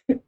Okay,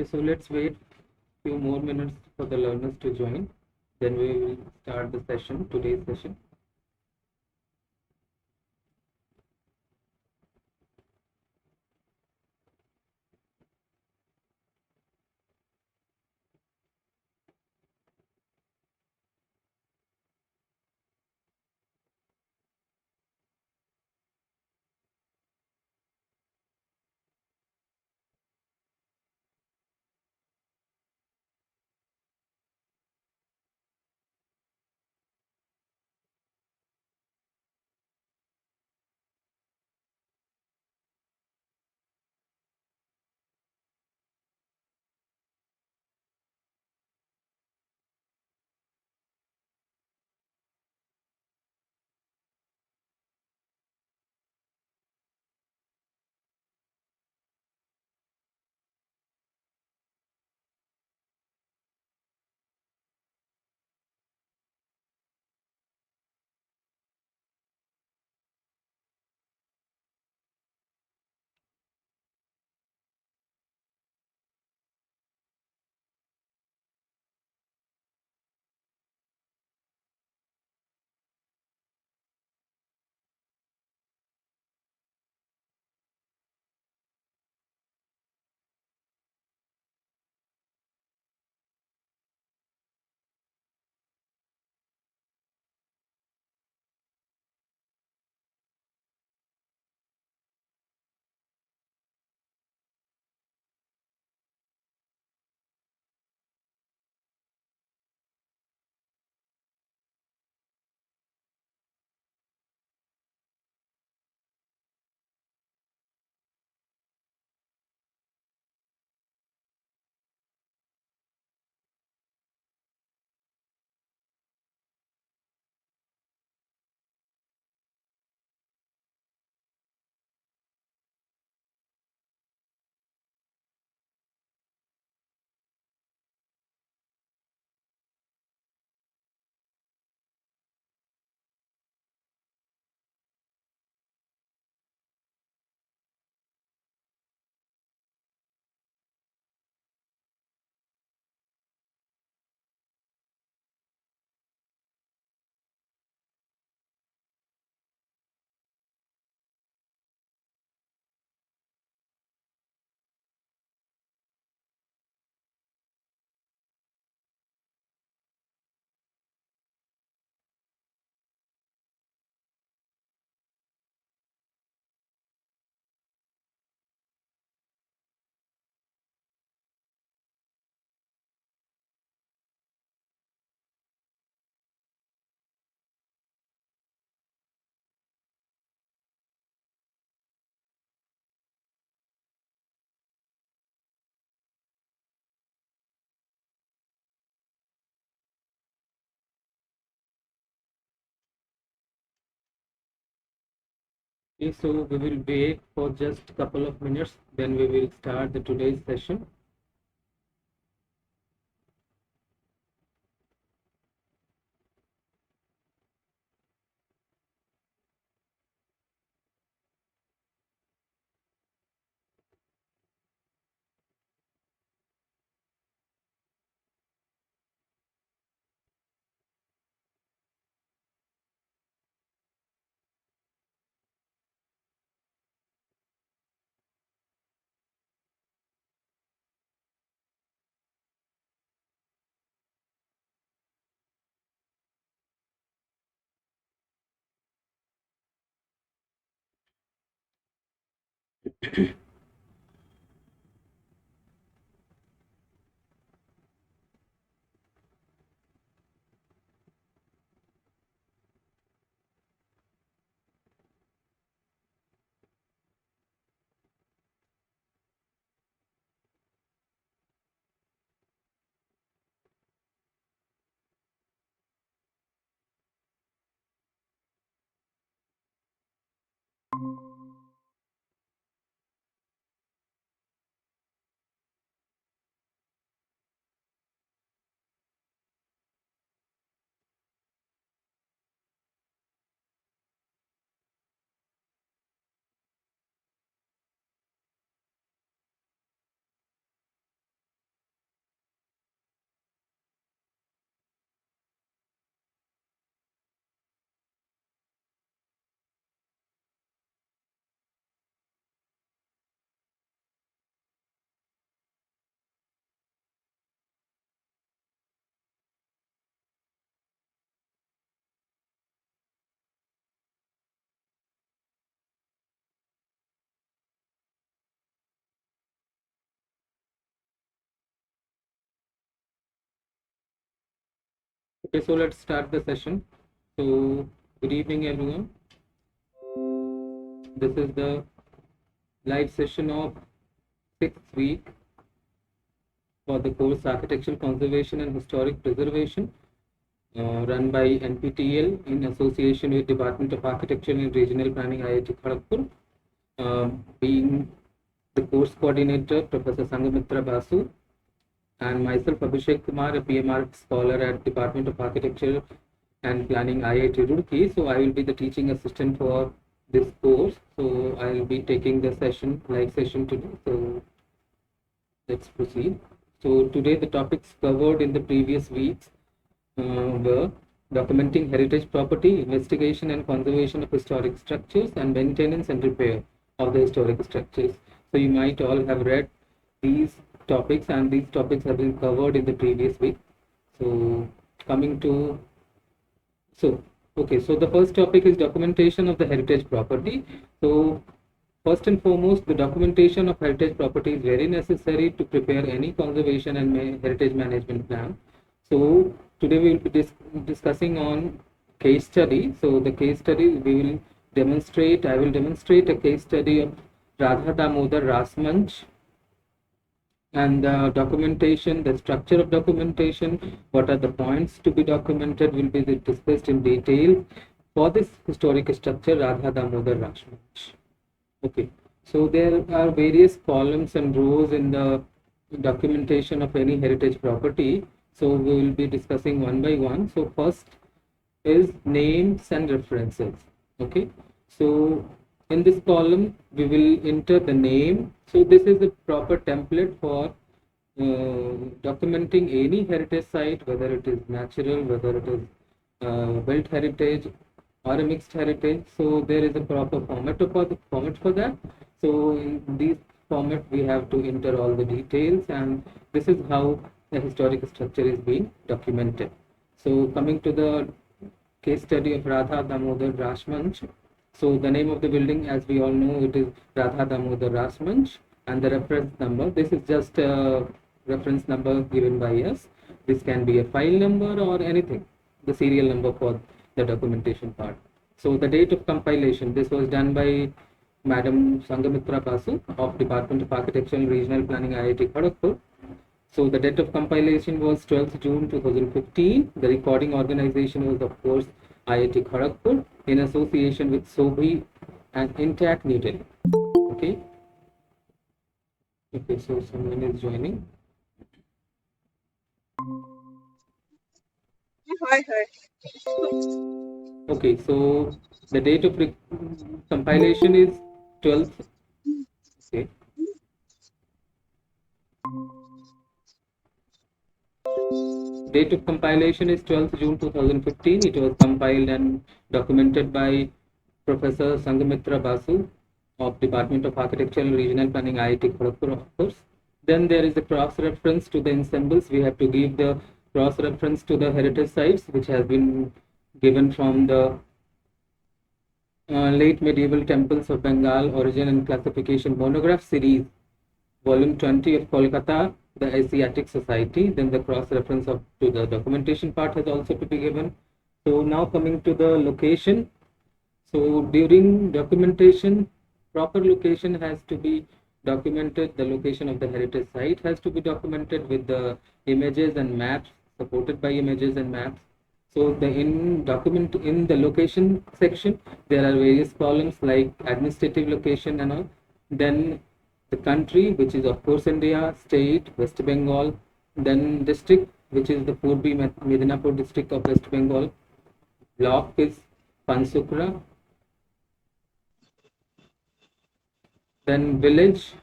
so let's wait few more minutes for the learners to join. Then we will start the session, today's session. Okay, so we will wait for just a couple of minutes, then we will start the today's session. Okay, so let's start the session. So, good evening, everyone. This is the live session of 6th week for the course Architectural Conservation and Historic Preservation, run by NPTEL in association with Department of Architecture and Regional Planning, IIT Kharagpur. Being the course coordinator, Professor Sangamitra Basu, and myself, Abhishek Kumar, a PMR scholar at Department of Architecture and Planning, IIT Roorkee. So I will be the teaching assistant for this course. So I will be taking the session, live session today. So let's proceed. So today the topics covered in the previous weeks were documenting heritage property, investigation and conservation of historic structures, and maintenance and repair of the historic structures. So you might all have read these topics, and these topics have been covered in the previous week. So coming to, so the first topic is documentation of the heritage property. So first and foremost, the documentation of heritage property is very necessary to prepare any conservation and heritage management plan. So today we will be discussing on case study. So the case study we will demonstrate, I will demonstrate a case study of Radha Damodar Rasmanch, and the documentation, the structure of documentation, what are the points to be documented will be discussed in detail for this historic structure Radha Damodar Rasmanch. Okay, so there are various columns and rows in the documentation of any heritage property. So we will be discussing one by one. So first is names and references. Okay, so in this column we will enter the name. So this is a proper template for documenting any heritage site, whether it is natural, whether it is built heritage or a mixed heritage. So there is a proper format for that. So in this format we have to enter all the details, and this is how the historic structure is being documented. So coming to the case study of Radha Damodar Rasmanch. So the name of the building, as we all know, it is Radha Damodar Rasmanch, and the reference number, this is just a reference number given by us. This can be a file number or anything, the serial number for the documentation part. So the date of compilation, this was done by Madam Sangamitra Basu of Department of Architecture and Regional Planning, IIT Kharagpur. So the date of compilation was 12th June 2015. The recording organization was, of course, IIT Kharagpur in association with Sobhi and Intact New Delhi. Okay. Okay, so someone is joining. Hi. Okay, so the date of compilation is 12th. Okay. Date of compilation is 12th June 2015. It was compiled and documented by Professor Sangamitra Basu of Department of Architecture and Regional Planning, IIT Kharagpur, of course. Then there is a cross-reference to the ensembles. We have to give the cross-reference to the heritage sites, which has been given from the Late Medieval Temples of Bengal, Origin and Classification Monograph Series, Volume 20 of Kolkata, the Asiatic Society. Then the cross-reference to the documentation part has also to be given. So now coming to the location. So during documentation, proper location has to be documented. The location of the heritage site has to be documented with the images and maps, supported by images and maps. So in the location section, there are various columns like administrative location and all. Then the country, which is of course India, state, West Bengal, then district, which is the Purbi Medinapur district of West Bengal, block is Pansukra, then village,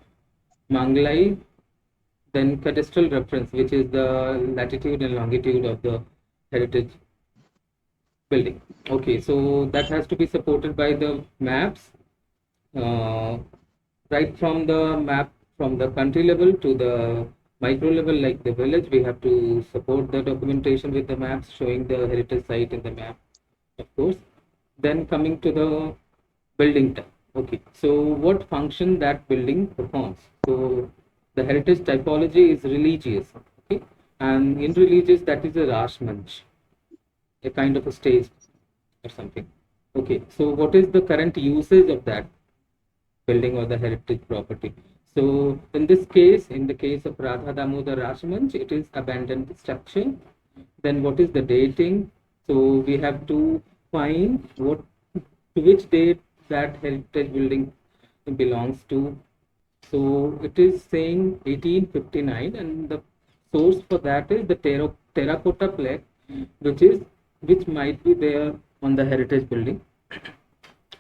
Manglai, then cadastral reference, which is the latitude and longitude of the heritage building. Okay, so that has to be supported by the maps, uh, right from the map from the country level to the micro level, like the village, we have to support the documentation with the maps showing the heritage site in the map, of course. Then coming to the building type. Okay, so what function that building performs? So the heritage typology is religious. Okay, and in religious, that is a Rashmanch, a kind of a stage or something. Okay, so what is the current usage of that building or the heritage property? So in this case, in the case of Radha Damodar Rashmanch, it is abandoned structure. Then what is the dating? So we have to find what to which date that heritage building belongs to. So it is saying 1859, and the source for that is the terracotta plaque, which might be there on the heritage building.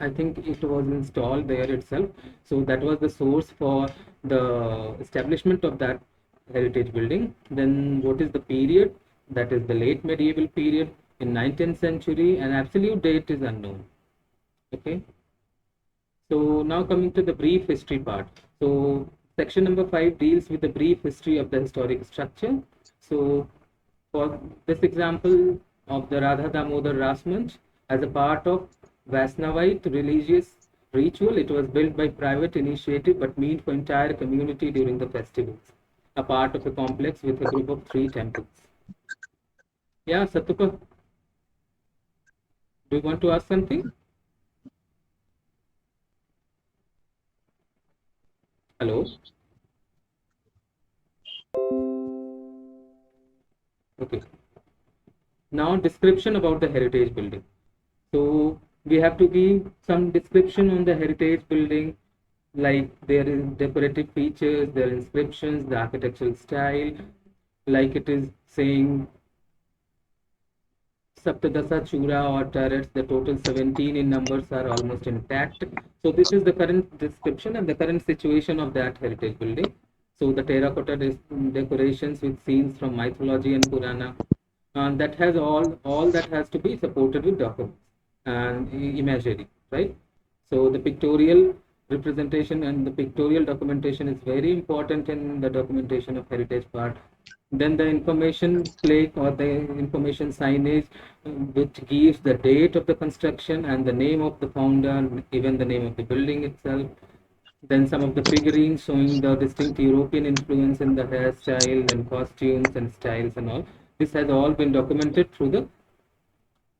I think it was installed there itself. So that was the source for the establishment of that heritage building. Then what is the period? That is the late medieval period in 19th century, and absolute date is unknown. Okay. So now coming to the brief history part. So section number 5 deals with the brief history of the historic structure. So for this example of the Radha Damodar Rasmanch, as a part of Vaisnavite religious ritual, it was built by private initiative but meant for entire community during the festivals, a part of a complex with a group of 3 temples. Yeah, Satuka, do you want to ask something? Hello? Okay. Now description about the heritage building. So we have to give some description on the heritage building, like there is decorative features, their inscriptions, the architectural style, like it is saying Saptadasa Chura or turrets, the total 17 in numbers are almost intact. So this is the current description and the current situation of that heritage building. So the terracotta decorations with scenes from mythology and Purana, and that has all that has to be supported with documents and imagery, right? So the pictorial representation and the pictorial documentation is very important in the documentation of heritage part. Then the information plaque or the information signage, which gives the date of the construction and the name of the founder, and even the name of the building itself. Then some of the figurines showing the distinct European influence in the hairstyle and costumes and styles and all. This has all been documented through the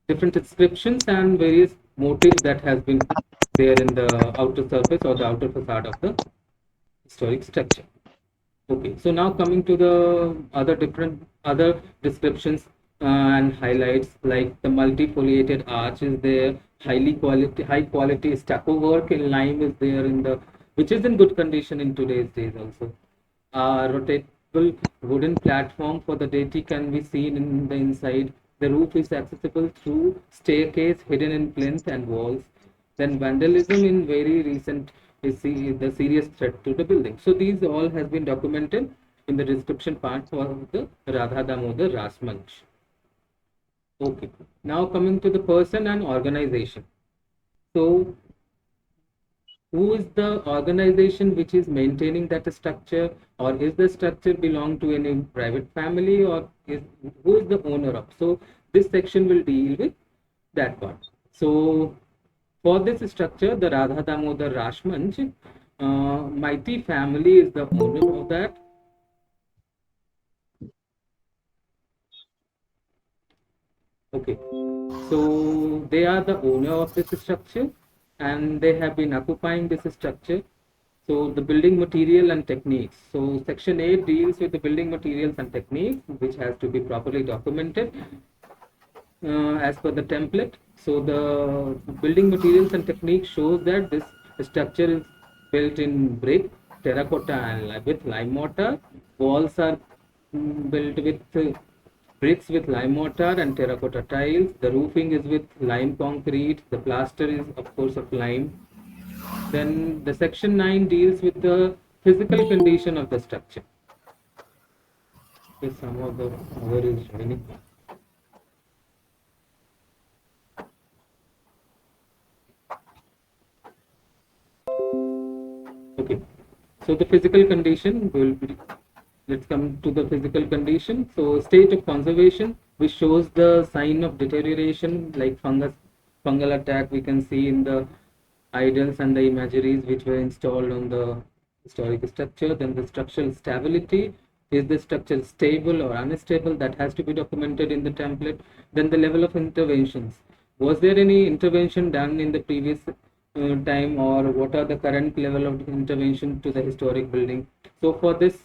different inscriptions and various motifs that has been there in the outer surface or the outer facade of the historic structure. Okay, so now coming to the other descriptions and highlights, like the multifoliated arch is there, high quality stucco work in lime is there in the, which is in good condition in today's days also. Rotatable wooden platform for the deity can be seen in the inside. The roof is accessible through staircase hidden in plinth and walls. Then vandalism in very recent is the serious threat to the building. So these all has been documented in the description part for the Radha Damodar Rasmanch. Okay. Now coming to the person and organization. So who is the organization which is maintaining that structure, or is the structure belong to any private family, or is who is the owner of? So this section will deal with that part. So For this structure, the Radha Damodar Rashmanch, Mighty family is the owner of that. Okay, so they are the owner of this structure and they have been occupying this structure. So the building material and techniques. So section 8 deals with the building materials and techniques, which has to be properly documented as per the template. So the building materials and techniques shows that this structure is built in brick, terracotta and with lime mortar. Walls are built with bricks with lime mortar and terracotta tiles. The roofing is with lime concrete. The plaster is of course of lime. Then the section 9 deals with the physical condition of the structure. Yes, some of the other is joining. Okay, so the physical condition will be, let's come to the physical condition. So state of conservation, which shows the sign of deterioration like fungal attack we can see in the idols and the imageries which were installed on the historic structure. Then the structural stability, is the structure stable or unstable, that has to be documented in the template. Then the level of interventions, was there any intervention done in the previous time, or what are the current level of intervention to the historic building. So for this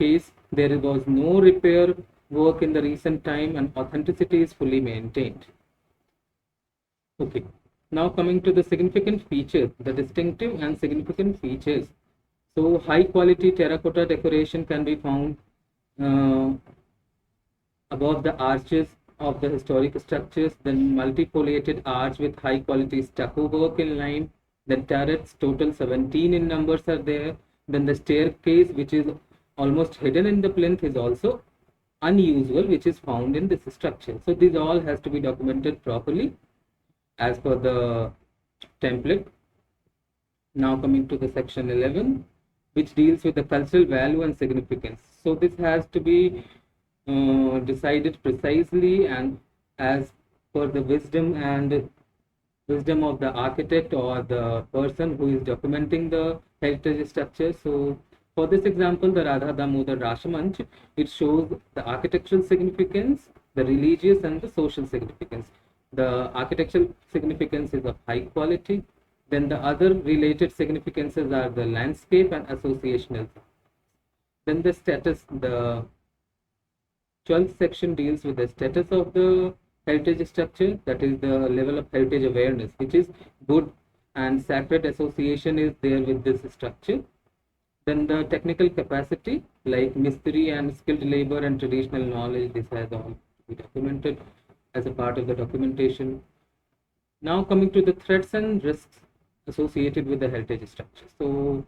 case, there was no repair work in the recent time and authenticity is fully maintained. Okay, now coming to the significant features, the distinctive and significant features. So high quality terracotta decoration can be found uh, above the arches of the historic structures, then multifoliated arch with high quality stucco work in lime, then turrets, total 17 in numbers are there, then the staircase which is almost hidden in the plinth is also unusual, which is found in this structure. So these all has to be documented properly as per the template. Now coming to the section 11, which deals with the cultural value and significance. So this has to be decided precisely and as per the wisdom of the architect or the person who is documenting the heritage structure. So for this example, the Radha Damodar Rashamanch, it shows the architectural significance, the religious and the social significance. The architectural significance is of high quality. Then the other related significances are the landscape and associational. Then the status, the 12th section deals with the status of the heritage structure, that is the level of heritage awareness, which is good and sacred association is there with this structure. Then the technical capacity like mystery and skilled labor and traditional knowledge, this has all to be documented as a part of the documentation. Now coming to the threats and risks associated with the heritage structure. So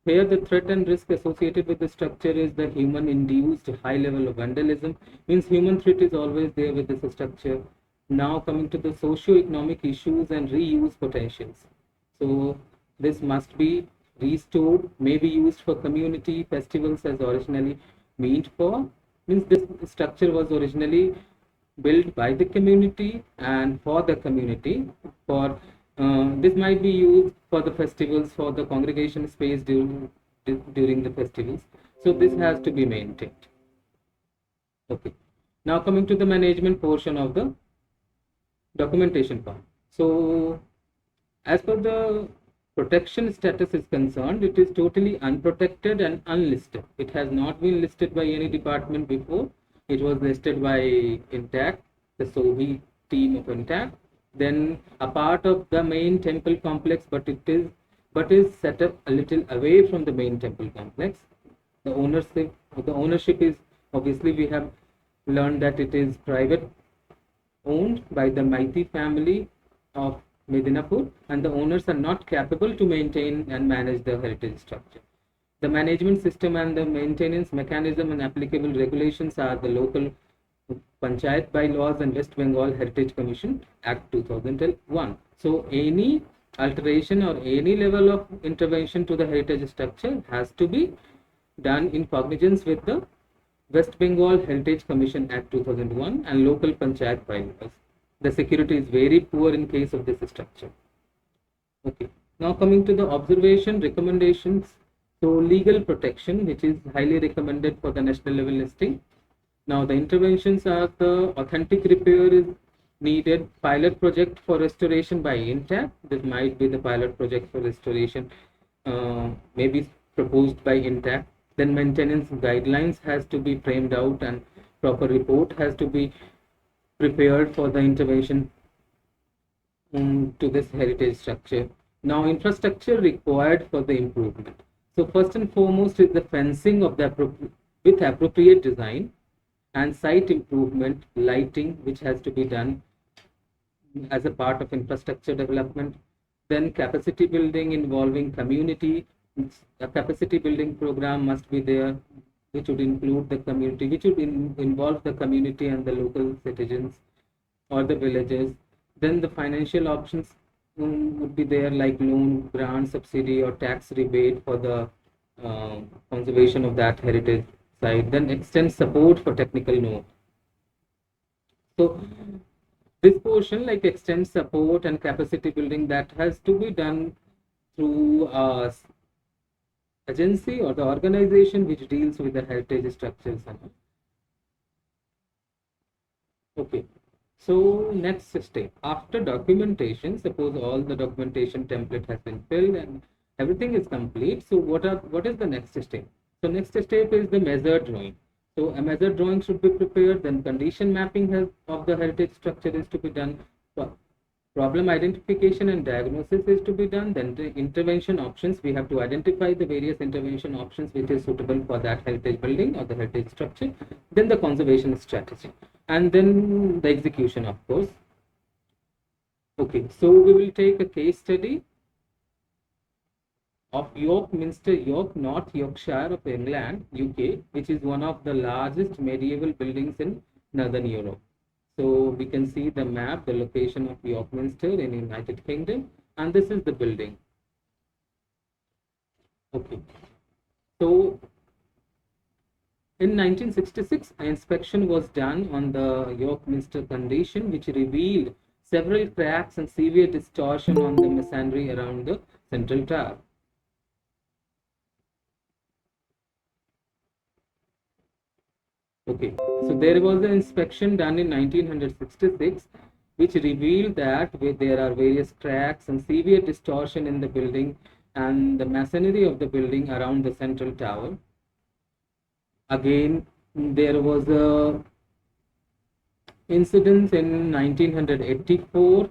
here the threat and risk associated with the structure is the human induced high level of vandalism, means human threat is always there with this structure. Now coming to the socio-economic issues and reuse potentials. So this must be restored, may be used for community festivals as originally meant for, means this structure was originally built by the community and for the community. For this might be used for the festivals, for the congregation space during the festivals. So this has to be maintained. Okay. Now coming to the management portion of the documentation part. So as per the protection status is concerned, it is totally unprotected and unlisted. It has not been listed by any department before. It was listed by INTACH, the SOBI team of INTACH. Then a part of the main temple complex, but is set up a little away from the main temple complex. The ownership is, obviously we have learned that it is private owned by the Mighty family of Medinapur, and the owners are not capable to maintain and manage the heritage structure. The management system and the maintenance mechanism and applicable regulations are the local Panchayat bylaws and West Bengal Heritage Commission Act 2001. So any alteration or any level of intervention to the heritage structure has to be done in cognizance with the West Bengal Heritage Commission Act 2001 and local Panchayat bylaws. The security is very poor in case of this structure. Okay. Now coming to the observation recommendations. So legal protection, which is highly recommended for the national level listing. Now the interventions are the authentic repair is needed, pilot project for restoration by Intact. This might be the pilot project for restoration, maybe proposed by Intact. Then maintenance guidelines has to be framed out and proper report has to be prepared for the intervention to this heritage structure. Now, infrastructure required for the improvement. So, first and foremost is the fencing of the with appropriate design and site improvement, lighting, which has to be done as a part of infrastructure development. Then capacity building involving community. A capacity building program must be there, which would include the community, which would involve the community and the local citizens or the villagers. Then the financial options would be there, like loan, grant, subsidy, or tax rebate for the conservation of that heritage site. Then extend support for technical know. So this portion, like extend support and capacity building, that has to be done through agency or the organization which deals with the heritage structures. Okay. So next step, after documentation, suppose all the documentation template has been filled and everything is complete. So what is the next step? So next step is the measure drawing. So a measure drawing should be prepared. Then condition mapping of the heritage structure is to be done. Problem identification and diagnosis is to be done. Then the intervention options, we have to identify the various intervention options which is suitable for that heritage building or the heritage structure. Then the conservation strategy, and then the execution, of course. Okay, so we will take a case study of York Minster, York, North Yorkshire of England, UK, which is one of the largest medieval buildings in Northern Europe. So we can see the map, the location of York Minster in United Kingdom, and this is the building. Okay, so in 1966, an inspection was done on the York Minster condition, which revealed several cracks and severe distortion on the masonry around the central tower. Okay, so there was an inspection done in 1966, which revealed that there are various cracks and severe distortion in the building and the masonry of the building around the central tower. Again, there was a incident in 1984,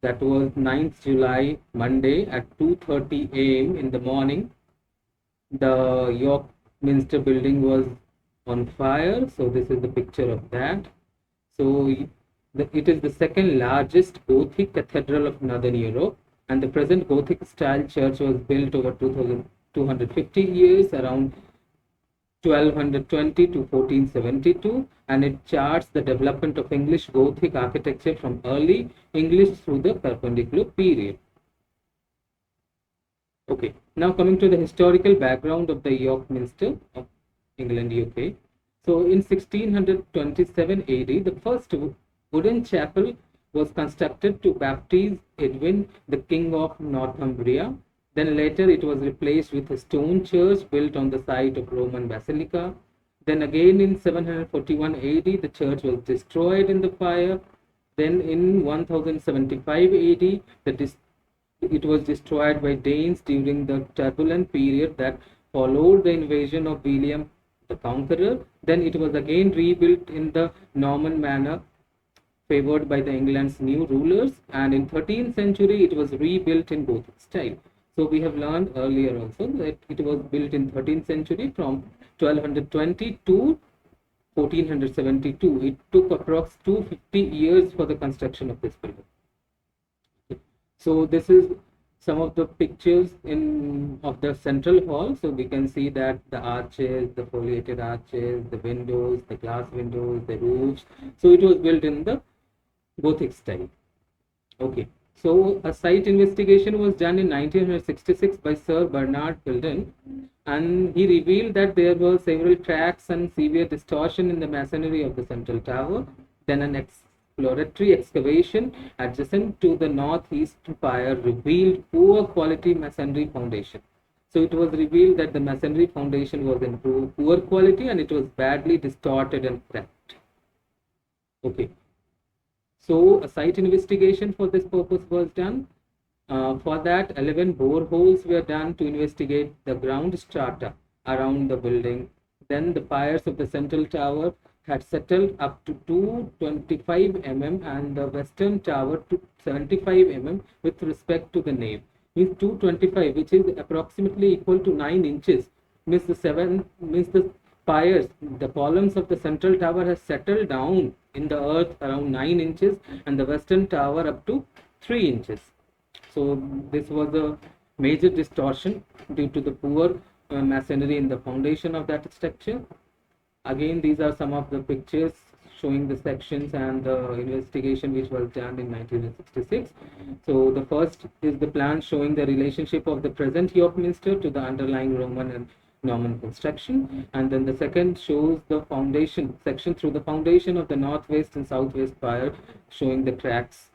that was 9th July, Monday at 2:30 a.m. in the morning. The York Minster building was on fire. So this is the picture of that. So it is the second largest Gothic cathedral of Northern Europe, and the present Gothic style church was built over 250 years, around 1220 to 1472, and it charts the development of English Gothic architecture from early English through the Perpendicular period. Okay, now coming to the historical background of the York Minster of England, UK. So in 1627 AD, the first wooden chapel was constructed to baptize Edwin, the King of Northumbria. Then later it was replaced with a stone church built on the site of Roman Basilica. Then again in 741 AD, the church was destroyed in the fire. Then in 1075 AD, it was destroyed by Danes during the turbulent period that followed the invasion of William the Conqueror. Then it was again rebuilt in the Norman manner favored by the England's new rulers, and in 13th century it was rebuilt in Gothic style. So we have learned earlier also that it was built in 13th century from 1220 to 1472. It took approx 250 years for the construction of this building. So this is some of the pictures of the central hall. So we can see that the arches, the foliated arches, the windows, the glass windows, the roofs. So it was built in the Gothic style. Okay, so a site investigation was done in 1966 by Sir Bernard Hilton, and he revealed that there were several cracks and severe distortion in the masonry of the central tower. Then an exploratory excavation adjacent to the northeast spire revealed poor quality masonry foundation. So it was revealed that the masonry foundation was in poor quality and it was badly distorted and cracked. Okay. So a site investigation for this purpose was done. For that, 11 boreholes were done to investigate the ground strata around the building. Then the piers of the central tower had settled up to 225 mm and the western tower to 75 mm with respect to the nave. Means 225, which is approximately equal to 9 inches. Means the piers, the columns of the central tower has settled down in the earth around 9 inches and the western tower up to 3 inches. So this was a major distortion due to the poor masonry in the foundation of that structure. Again, these are some of the pictures showing the sections and the investigation which was done in 1966. So the first is the plan showing the relationship of the present York Minster to the underlying Roman and Norman construction, and then the second shows the foundation section through the foundation of the northwest and southwest spire showing the cracks.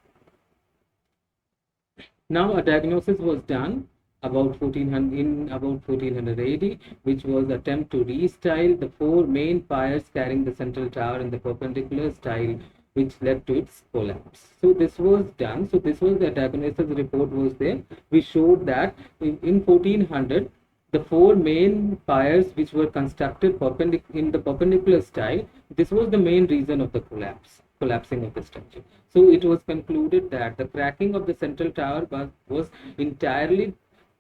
Now a diagnosis was done about 1400 AD, which was attempt to restyle the 4 main piers carrying the central tower in the perpendicular style, which led to its collapse. So this was done. So this was the diagnosis report was there. We showed that in 1400, the 4 main piers which were constructed in the perpendicular style, this was the main reason of the collapsing of the structure. So it was concluded that the cracking of the central tower was entirely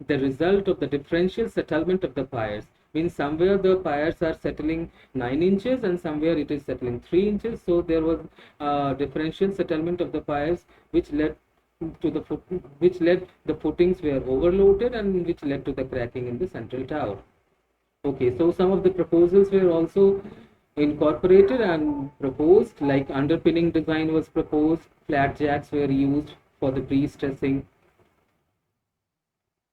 the result of the differential settlement of the piers. Means somewhere the piers are settling 9 inches and somewhere it is settling 3 inches. So there was differential settlement of the piers which led to the footings were overloaded and which led to the cracking in the central tower. Okay, so some of the proposals were also incorporated and proposed, like underpinning design was proposed, flat jacks were used for the pre-stressing.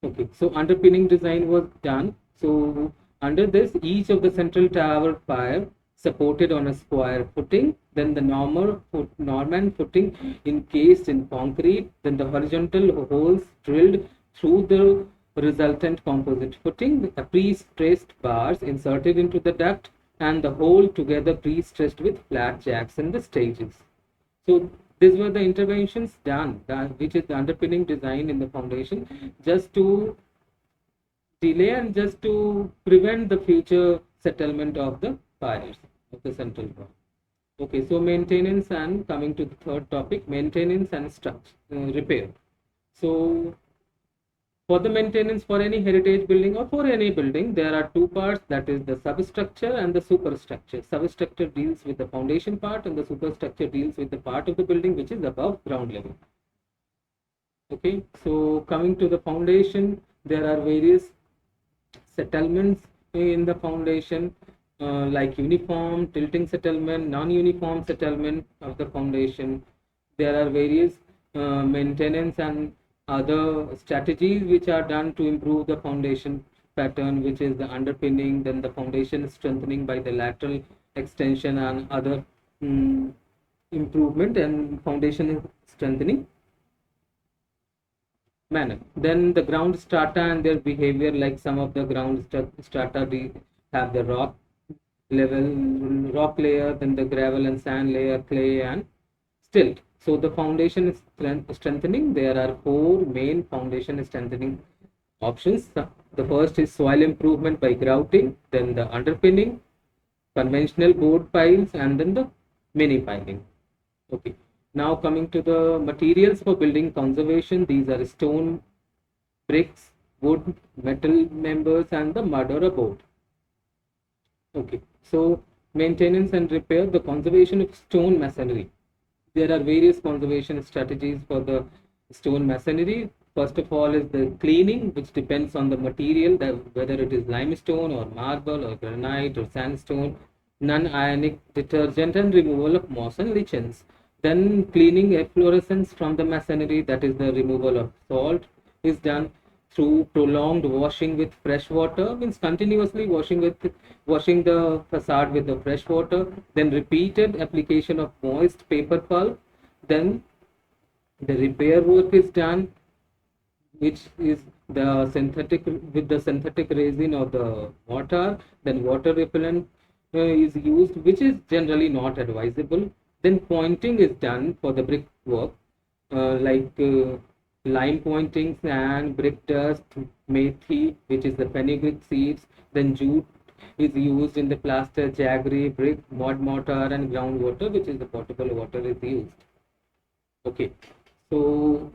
Okay, so underpinning design was done. So under this, each of the central tower pier supported on a square footing, then the Norman footing encased in concrete, then the horizontal holes drilled through the resultant composite footing, the pre-stressed bars inserted into the duct, and the whole together pre-stressed with flat jacks in the stages. So these were the interventions done, which is the underpinning design in the foundation, just to delay and just to prevent the future settlement of the piers of the central tower. Okay, so maintenance, and coming to the third topic, maintenance and repair. So for the maintenance for any heritage building or for any building, there are 2 parts, that is the substructure and the superstructure. Substructure deals with the foundation part and the superstructure deals with the part of the building which is above ground level. Okay, so coming to the foundation, there are various settlements in the foundation, like uniform, tilting settlement, non-uniform settlement of the foundation. There are various maintenance and other strategies which are done to improve the foundation pattern, which is the underpinning, then the foundation strengthening by the lateral extension and other improvement and foundation strengthening manner. Then the ground strata and their behavior, like some of the ground strata have the rock layer, then the gravel and sand layer, clay and stilt. So the foundation is strengthening. There are 4 main foundation strengthening options. The first is soil improvement by grouting, then the underpinning, conventional board piles, and then the mini piling. Okay. Now coming to the materials for building conservation, these are stone, bricks, wood, metal members, and the mud or a board. Okay, so maintenance and repair, the conservation of stone masonry. There are various conservation strategies for the stone masonry. First of all is the cleaning, which depends on the material, whether it is limestone or marble or granite or sandstone, non-ionic detergent, and removal of moss and lichens. Then cleaning efflorescence from the masonry, that is the removal of salt, is done through prolonged washing with fresh water, means continuously washing the facade with the fresh water, then repeated application of moist paper pulp Then the repair work is done, which is the synthetic with the synthetic resin or the mortar. Then water repellent is used, which is generally not advisable. Then pointing is done for the brick work, lime pointings and brick dust, methi, which is the fenugreek seeds. Then jute is used in the plaster, jaggery, brick, mud mortar, and groundwater, which is the potable water is used. Okay, so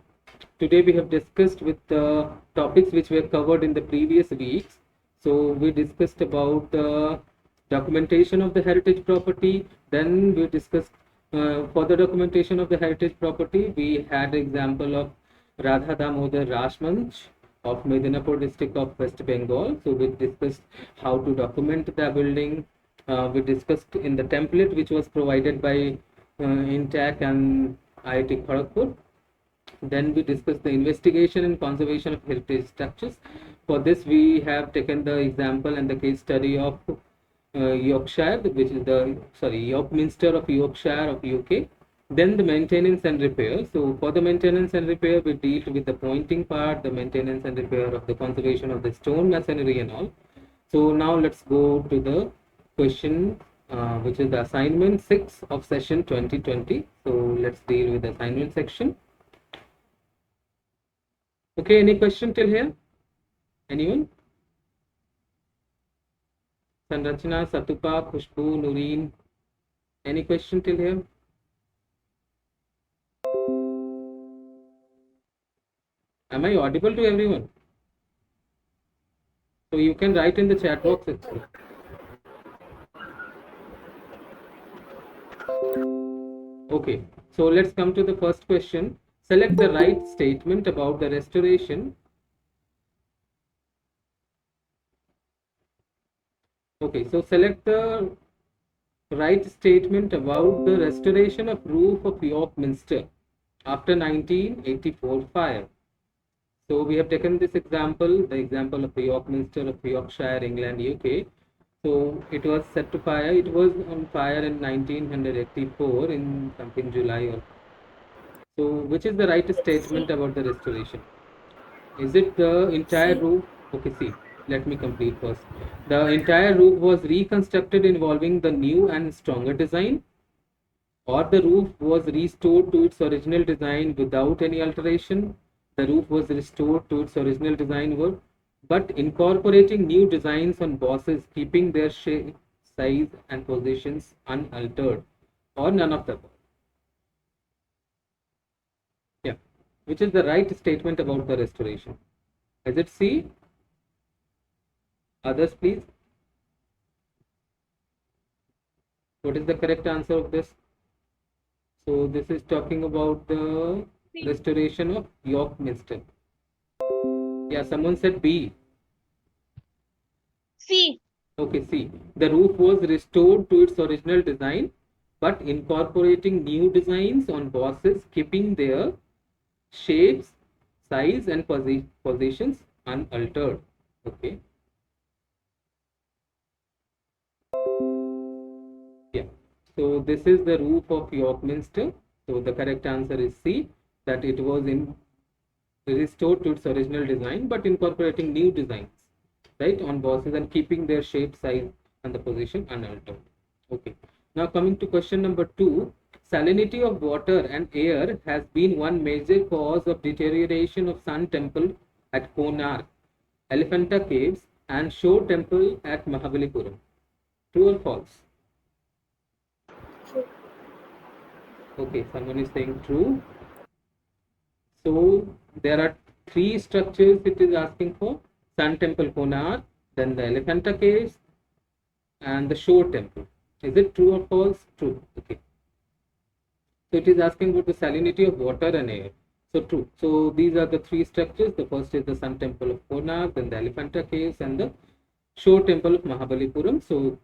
today we have discussed with the topics which were covered in the previous weeks. So we discussed about the documentation of the heritage property. Then we discussed for the documentation of the heritage property, we had example of Radha Damodar Rashmanch of Medinapur district of West Bengal. So we discussed how to document the building. We discussed in the template which was provided by INTAC and IIT Kharagpur. Then we discussed the investigation and conservation of heritage structures. For this, we have taken the example and the case study of Yorkshire, which is York Minster of Yorkshire of UK. Then the maintenance and repair. So for the maintenance and repair, we dealt with the pointing part, the maintenance and repair of the conservation of the stone masonry and all. So now let's go to the question, which is the assignment 6 of session 2020. So let's deal with the assignment section. Okay, any question till here? Anyone? Sanrachana, Satupa, Khushbu, Nureen. Any question till here? Am I audible to everyone? So you can write in the chat box itself. Okay, so let's come to the first question. Select the right statement about the restoration. Okay, so select the right statement about the restoration of roof of York Minster after 1984 fire. So we have taken this example, the example of the York Minster of Yorkshire, England, UK. So it was set to fire. It was on fire in 1984 in something July or so. Which is the right statement about the restoration? Is it the entire roof? Okay, see, let me complete first. The entire roof was reconstructed involving the new and stronger design, or the roof was restored to its original design without any alteration. The roof was restored to its original design work, but incorporating new designs on bosses, keeping their shape, size, and positions unaltered, or none of the above. Yeah, which is the right statement about the restoration? Is it C? Others, please. What is the correct answer of this? So this is talking about the restoration of York Minster. Yeah, someone said B. C. Okay, C. The roof was restored to its original design, but incorporating new designs on bosses, keeping their shapes, size, and positions unaltered. Okay. Yeah. So this is the roof of York Minster. So the correct answer is C, that it was restored to its original design, but incorporating new designs, right, on bosses and keeping their shape, size, and the position unaltered. Okay. Now coming to question number 2, salinity of water and air has been one major cause of deterioration of Sun Temple at Konark, Elephanta Caves, and Shore Temple at Mahabalipuram. True or false? Okay, someone is saying true. So there are 3 structures it is asking for: Sun Temple Konark, then the Elephanta Caves, and the Shore Temple. Is it true or false? True. Okay. So it is asking about the salinity of water and air. So true. So these are the 3 structures. The first is the Sun Temple of Konark, then the Elephanta Caves, and the Shore Temple of Mahabalipuram. So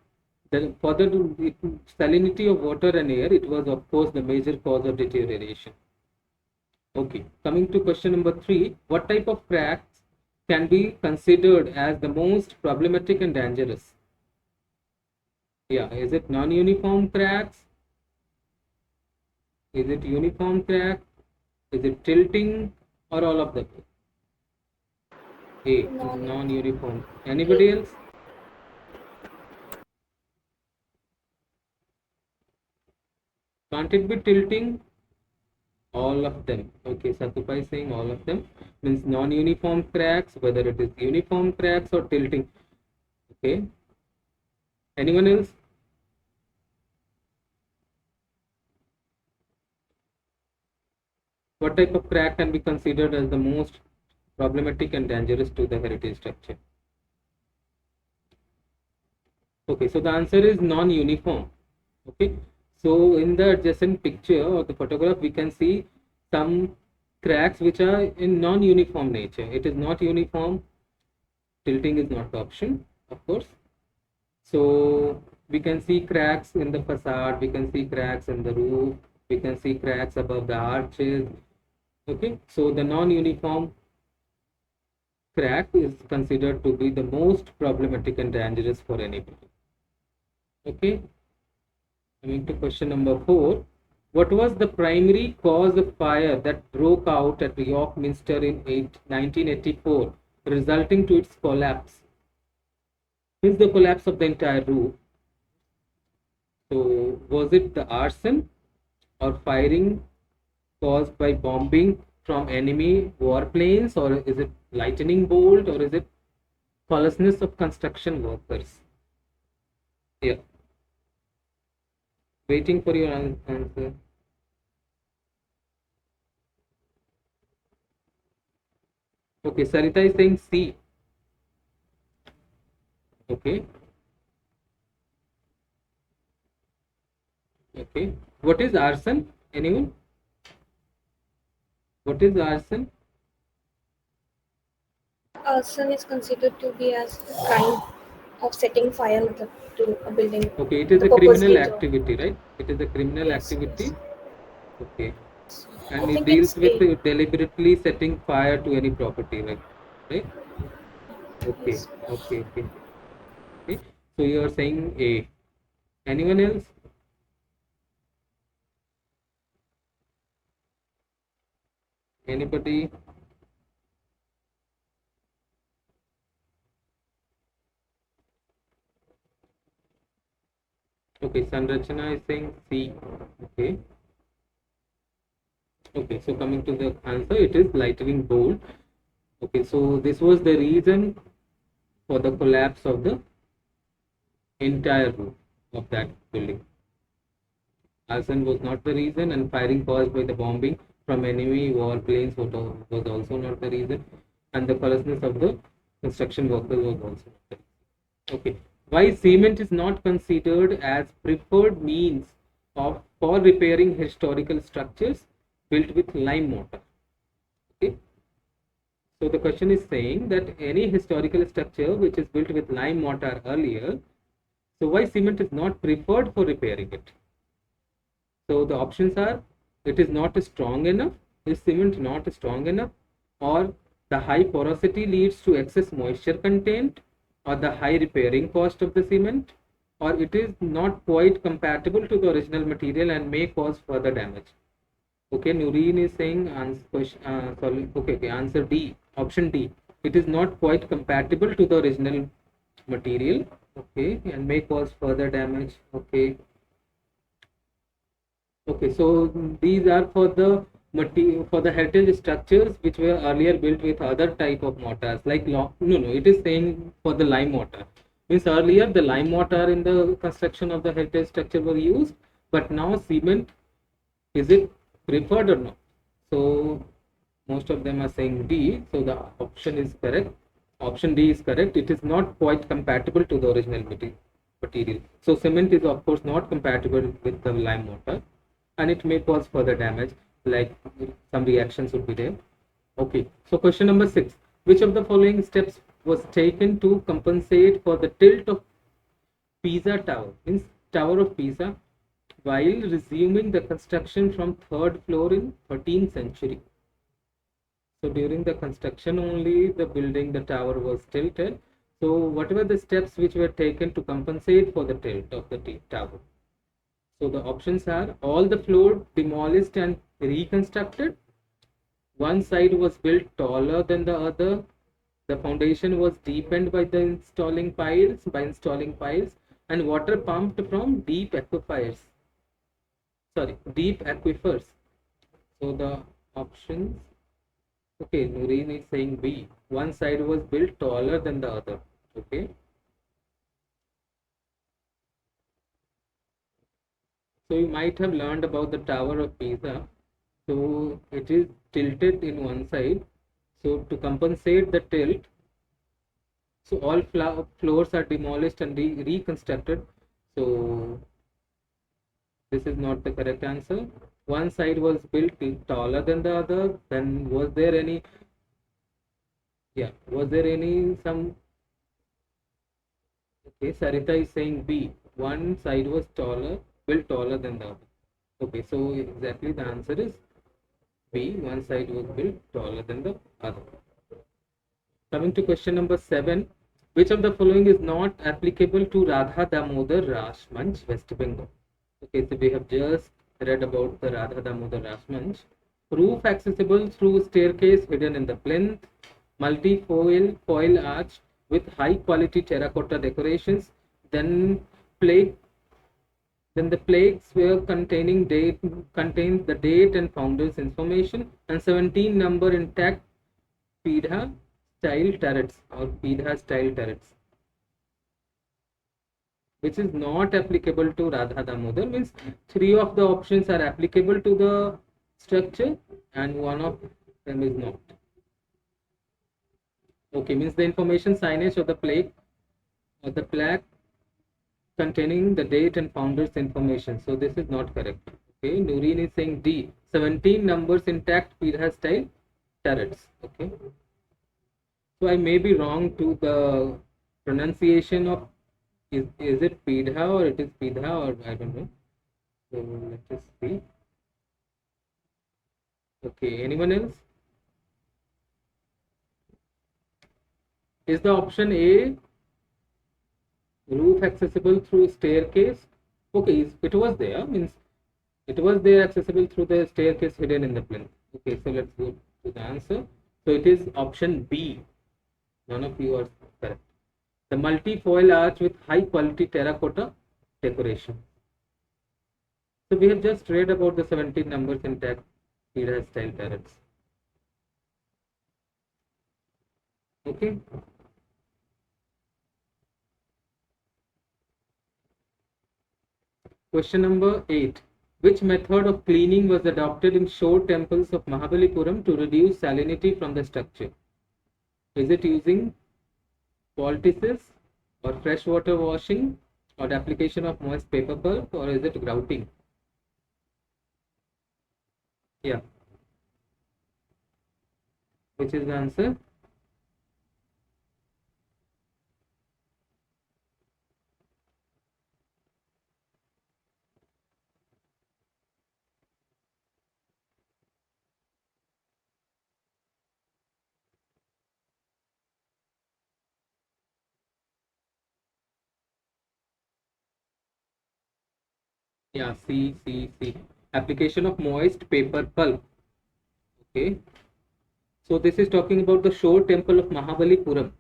for the salinity of water and air, it was of course the major cause of deterioration. Okay, coming to question number 3, what type of cracks can be considered as the most problematic and dangerous? Yeah, is it non-uniform cracks, Is it uniform crack? Is it tilting, or all of them? A, non-uniform. Anybody else? Can't it be tilting? All of them. Okay, Satyabhai is saying all of them. Means non-uniform cracks, whether it is uniform cracks or tilting. Okay. Anyone else? What type of crack can be considered as the most problematic and dangerous to the heritage structure? Okay, so the answer is non-uniform. Okay, so in the adjacent picture or the photograph, we can see some cracks which are in non-uniform nature. It is not uniform. Tilting is not the option, of course. So we can see cracks in the facade, we can see cracks in the roof, we can see cracks above the arches. Okay, so the non-uniform crack is considered to be the most problematic and dangerous for anybody. Okay, coming to question number 4. What was the primary cause of fire that broke out at York Minster in 1984, resulting to its collapse? Is the collapse of the entire roof. So was it the arson or firing caused by bombing from enemy warplanes, or is it lightning bolt, or is it callousness of construction workers? Yeah. Waiting for your answer. Okay, Sarita is saying C. Okay. Okay. What is arson? Anyone? What is arson? Arson is considered to be as a kind of setting fire to a building. Okay, it is The a criminal purposely job. activity, right? It is a criminal Yes, activity. yes. Okay. I And it think deals it's with A. deliberately setting fire to any property, right? Okay, Yes. okay, okay, okay. So you are saying A. Anyone else? Anybody? Okay, Sanrachana is saying C. Okay. Okay, so coming to the answer, it is lightning bolt. Okay, so this was the reason for the collapse of the entire roof of that building. Arson was not the reason, and firing caused by the bombing from enemy warplanes was also not the reason, and the callousness of the construction workers was also not the reason. Okay, why cement is not considered as preferred means of for repairing historical structures built with lime mortar? Okay, so the question is saying that any historical structure which is built with lime mortar earlier, so why cement is not preferred for repairing it? So the options are: it is not strong enough, is cement not strong enough, or the high porosity leads to excess moisture content, or the high repairing cost of the cement, or it is not quite compatible to the original material and may cause further damage. Okay, Nureen is saying answer D, option D. It is not quite compatible to the original material. Okay, and may cause further damage. Okay. Okay, so these are for the material for the heritage structures which were earlier built with other type of mortars like it is saying for the lime mortar. Means earlier the lime mortar in the construction of the heritage structure were used, but now cement, is it preferred or not? So most of them are saying D, so the option is correct. Option D is correct. It is not quite compatible to the original material. So cement is of course not compatible with the lime mortar, and it may cause further damage, like some reactions would be there. Okay, so question number 6. Which of the following steps was taken to compensate for the tilt of Pisa Tower, means Tower of Pisa, while resuming the construction from third floor in 13th century? So during the construction only the building, the tower was tilted. So what were the steps which were taken to compensate for the tilt of the tower? So the options are all the floor demolished and reconstructed. One side was built taller than the other. The foundation was deepened by the installing piles, and water pumped from deep aquifers. So the options, okay, Noreen is saying B. One side was built taller than the other. Okay. So you might have learned about the Tower of Pisa. So it is tilted in one side. So to compensate the tilt, so all floors are demolished and reconstructed. So this is not the correct answer. One side was built taller than the other. Then was there any? Yeah, was there any some? Okay, Sarita is saying B. One side was built taller than the other. Okay, so exactly the answer is B. One side was built taller than the other. Coming to question number 7, which of the following is not applicable to Radha Damodar Ras Manch, West Bengal? Okay, so we have just read about the Radha Damodar Ras Manch. Roof accessible through staircase hidden in the plinth, multi-foil arch with high quality terracotta decorations, then plaque then the plaques were contains the date and founder's information, and 17 number intact Pidha style turrets or Pidha style turrets, which is not applicable to Radha Damodar. Means 3 of the options are applicable to the structure and 1 of them is not. Okay, means the information signage of the plaque containing the date and founder's information. So this is not correct. Okay, Noreen is saying D. 17 numbers intact Pidha style turrets. Okay. So I may be wrong to the pronunciation of is it Pidha or it is Pidha or I don't know. So let us see. Okay, anyone else? Is the option A roof accessible through staircase? Okay, it was there, means it was there accessible through the staircase hidden in the plinth. Okay, so let's go to the answer. So it is option B. None of you are correct. The multi-foil arch with high quality terracotta decoration. So we have just read about the 17 numbers intact Pidha style turrets. Okay. Question number 8. Which method of cleaning was adopted in shore temples of Mahabalipuram to reduce salinity from the structure? Is it using poultices or freshwater washing or the application of moist paper pulp, or is it grouting? Yeah. Which is the answer? Yeah, C. Application of moist paper pulp. Okay. So this is talking about the shore temple of Mahabalipuram.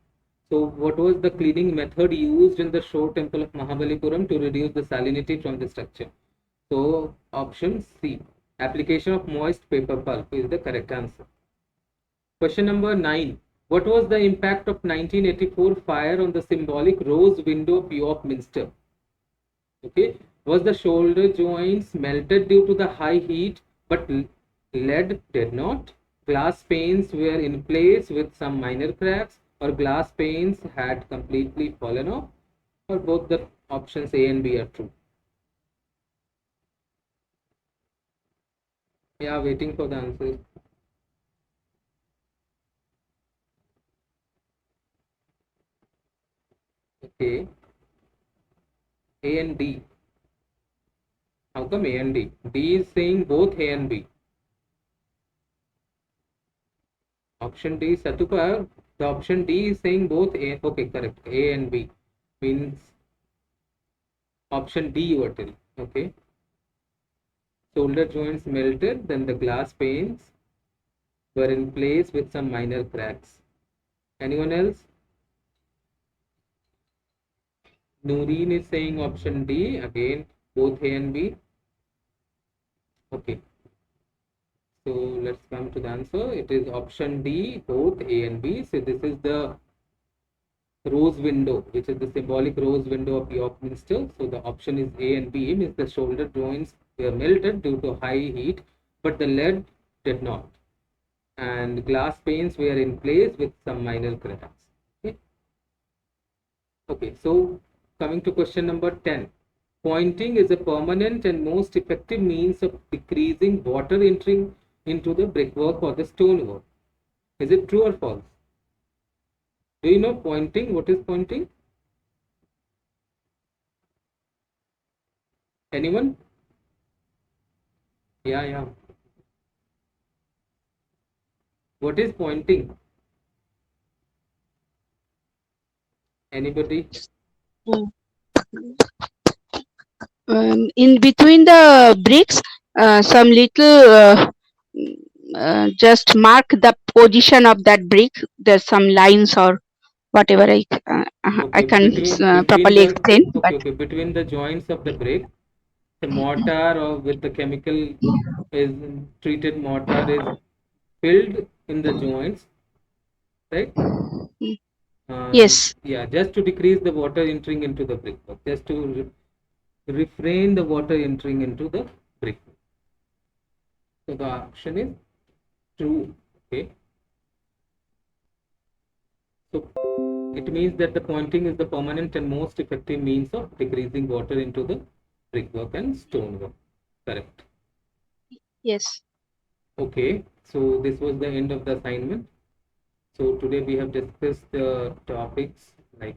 So what was the cleaning method used in the shore temple of Mahabalipuram to reduce the salinity from the structure? So option C, application of moist paper pulp is the correct answer. Question number 9. What was the impact of 1984 fire on the symbolic rose window of York Minster? Okay, was the shoulder joints melted due to the high heat, but lead did not? Glass panes were in place with some minor cracks, or glass panes had completely fallen off, or both the options A and B are true? Yeah, waiting for the answer. Okay, A and D. How come A and D? D is saying both A and B. Option D, Satukar, the option D is saying both A. Okay, correct. A and B means option D you are telling. Okay. Shoulder joints melted, then the glass panes were in place with some minor cracks. Anyone else? Noreen is saying option D. Again, both A and B. Okay. So let's come to the answer. It is option D, both A and B. So this is the rose window, which is the symbolic rose window of York Minster. So the option is A and B, means the shoulder joints were melted due to high heat, but the lead did not. And glass panes were in place with some minor cracks. Okay. Okay, so coming to question number 10. Pointing is a permanent and most effective means of decreasing water entering into the brickwork or the stonework. Is it true or false? Do you know pointing? What is pointing? Anyone? Yeah. What is pointing? Anybody? In between the bricks, some little just mark the position of that brick. There's some lines or whatever. I Okay, can't between properly the explain, but okay, between the joints of the brick, the mortar or with the chemical is treated mortar is filled in the joints, right? yes, Yeah, just to decrease the water entering into the brickwork, just to refrain the water entering into the brickwork. So the option is true. Okay. So it means that the pointing is the permanent and most effective means of decreasing water into the brickwork and stonework. Correct. yes. Okay. So this was the end of the assignment. So today we have discussed the topics like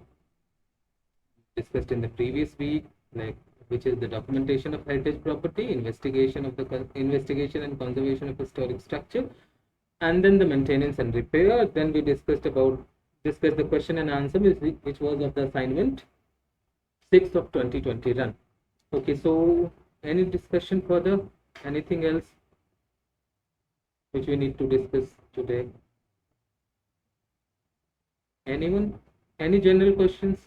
discussed in the previous week, like which is the documentation of heritage property, investigation and conservation of historic structure, and then the maintenance and repair. Then we discussed the question and answer, which was of the assignment 6 of 2020 run. Okay, so any discussion further? Anything else which we need to discuss today? Anyone? Any general questions?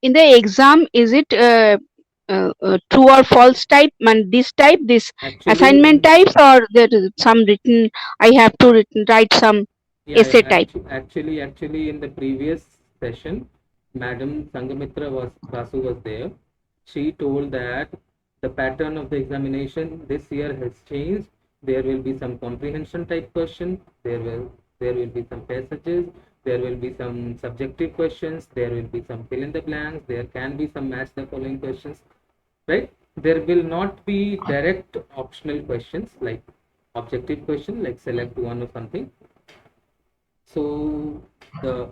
In the exam, is it true or false type? And this type, this assignment Actually, types, or there is some written? I have to write some essay type. actually, in the previous session, Madam Sangamitra Basu was there. She told that the pattern of the examination this year has changed. There will be some comprehension type question. There will be some passages. There will be some subjective questions. There will be some fill in the blanks. There can be some match the following questions, right? There will not be direct optional questions like objective question like select one or something. So the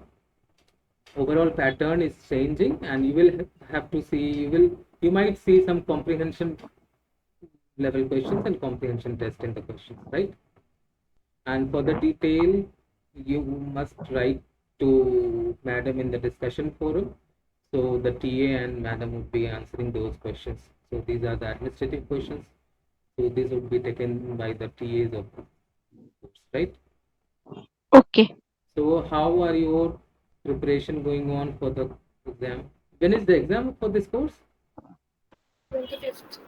overall pattern is changing, and you will have to see, you might see some comprehension level questions and comprehension test in the questions, right? And for the detail, you must write to madam in the discussion forum. So the TA and madam would be answering those questions. So these are the administrative questions. So these would be taken by the TAs of the course, right? Okay. So how are your preparation going on for the exam? When is the exam for this course? 25th.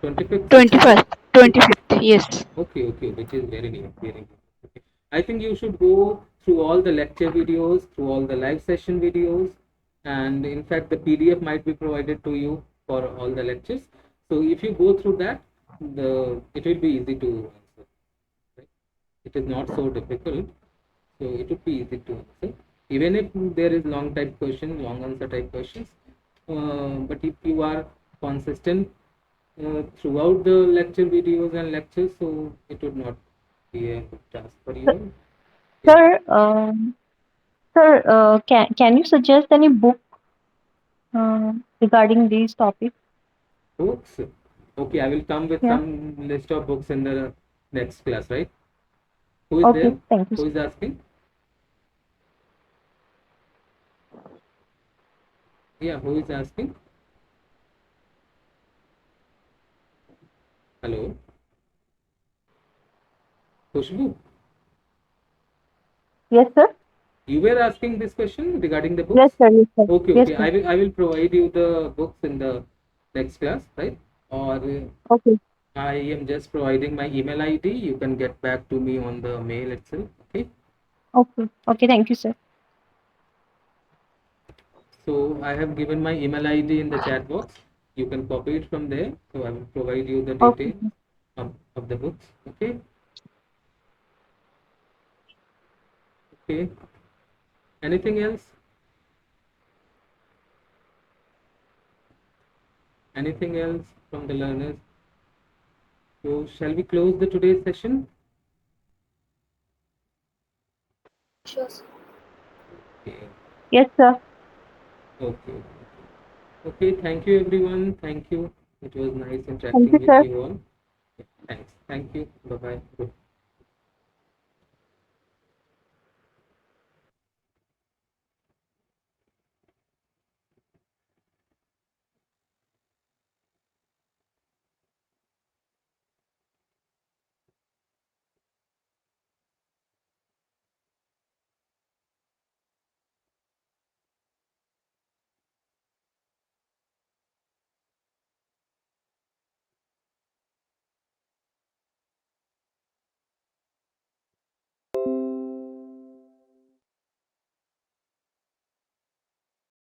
25th September? 21st, 25th. Yes. Okay, which is very near, very near. Okay. I think you should go through all the lecture videos, through all the live session videos, and in fact, the PDF might be provided to you for all the lectures. So if you go through that, it will be easy to answer. Right? It is not so difficult, so it would be easy to answer. Even if there is long type question, long answer type questions, but if you are consistent throughout the lecture videos and lectures, so it would not be a good task for you. Yeah. Sir, can you suggest any book regarding these topics? Books. Okay, I will come with Yeah. some list of books in the next class, right? Who is Okay. there? Thank you, Who sir. is asking? Yeah, who is asking? Hello, Khushbu. Yes, sir. You were asking this question regarding the books? Yes, sir. Yes, sir. Okay, Yes, okay. sir. I will provide you the books in the next class, right? Or Okay. I am just providing my email ID. You can get back to me on the mail itself. Okay. Okay. Okay. Thank you, sir. So I have given my email ID in the chat box. You can copy it from there. So I will provide you the Okay. details of the books. Okay. Okay. Anything else? Anything else from the learners? So shall we close the today's session? Sure, sir. Okay. Yes, sir. Okay. Okay. Thank you, everyone. Thank you. It was nice Thank interacting you, with sir. you all. Thanks. Thank you. Bye bye.